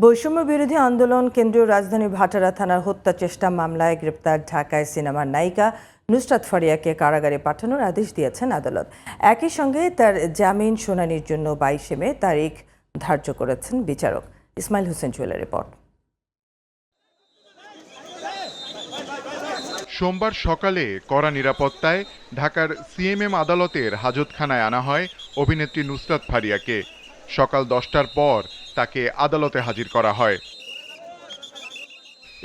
বৈষম্য বিরোধী আন্দোলন কেন্দ্রীয় রাজধানী ভাটারা থানার হত্যা চেষ্টা মামলায় গ্রেপ্তার ঢাকায় সিনেমার নায়িকা নুসরাত ফারিয়াকে কারাগারে পাঠানোর আদেশ দিয়েছেন আদালত। একই সঙ্গে তার জামিন শুনানির জন্য 22 মে তারিখ ধার্য করেছেন বিচারক। ইসমাইল হোসেন জুয়েলের রিপোর্ট। সোমবার সকালে কড়া নিরাপত্তায় ঢাকার সিএমএম আদালতের হাজতখানায় আনা হয় অভিনেত্রী নুসরাত ফারিয়াকে। সকাল 10টার পর তাকে আদালতে হাজির করা হয়।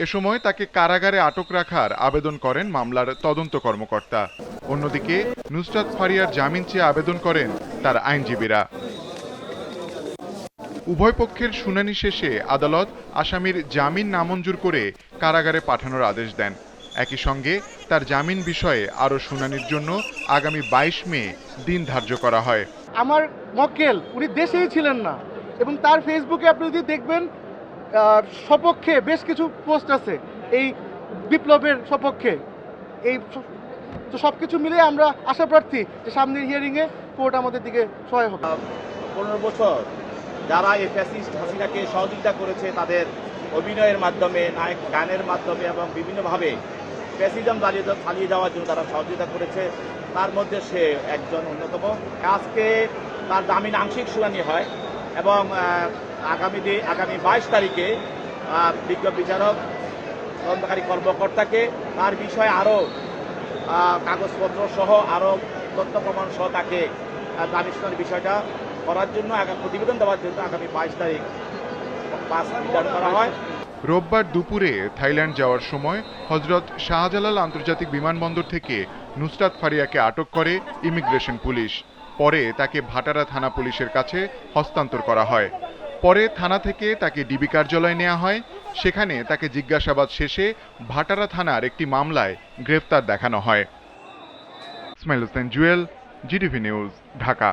এ সময় তাকে কারাগারে আটক রাখার আবেদন করেন মামলার তদন্ত কর্মকর্তা। অন্যদিকে নুসরাত ফারিয়ার জামিন চেয়ে আবেদন করেন তার আইনজীবীরা। উভয় পক্ষের শুনানি শেষে আদালত আসামির জামিন নামঞ্জুর করে কারাগারে পাঠানোর আদেশ দেন। একই সঙ্গে তার জামিন বিষয়ে আরও শুনানির জন্য আগামী 22 মে দিন ধার্য করা হয়। আমার মক্কেল উনি দেশেই ছিলেন না এবং তার ফেসবুকে আপনি যদি দেখবেন সপক্ষে বেশ কিছু পোস্ট আছে এই বিপ্লবের সপক্ষে। এই তো সব কিছু মিলে আমরা আশা প্রার্থী যে সামনের হিয়ারিংয়ে কোর্ট আমাদের দিকে সহায় হবে। 15 বছর যারা এই ফ্যাসিস্ট হাসিনাকে সহযোগিতা করেছে তাদের অভিনয়ের মাধ্যমে, নায়ক গানের মাধ্যমে এবং বিভিন্নভাবে ফ্যাসিজম চালিয়ে যাওয়ার জন্য তারা সহযোগিতা করেছে, তার মধ্যে সে একজন অন্যতম। আজকে তার জামিন আংশিক শুনানি হয় এবং আগামী 22 তারিখে বিজ্ঞ বিচারক তদন্তকারী কর্মকর্তাকে তার বিষয়ে আরও কাগজপত্র সহ আরও তথ্য প্রমাণ সহ তাকে জামিন শুনানির বিষয়টা করার জন্য প্রতিবেদন দেওয়ার জন্য আগামী 22 তারিখ নির্ধারণ করা হয়। রোববার দুপুরে থাইল্যান্ড যাওয়ার সময় হজরত শাহজালাল আন্তর্জাতিক বিমানবন্দর থেকে নুসরাত ফারিয়াকে আটক করে ইমিগ্রেশন পুলিশ। পরে তাকে ভাটারা থানা পুলিশের কাছে হস্তান্তর করা হয়। পরে থানা থেকে তাকে ডিবি কার্যালয়ে নেওয়া হয়। সেখানে তাকে জিজ্ঞাসাবাদ শেষে ভাটারা থানার একটি মামলায় গ্রেফতার দেখানো হয়। Ismail Hossain Jewel, GTV news, Dhaka.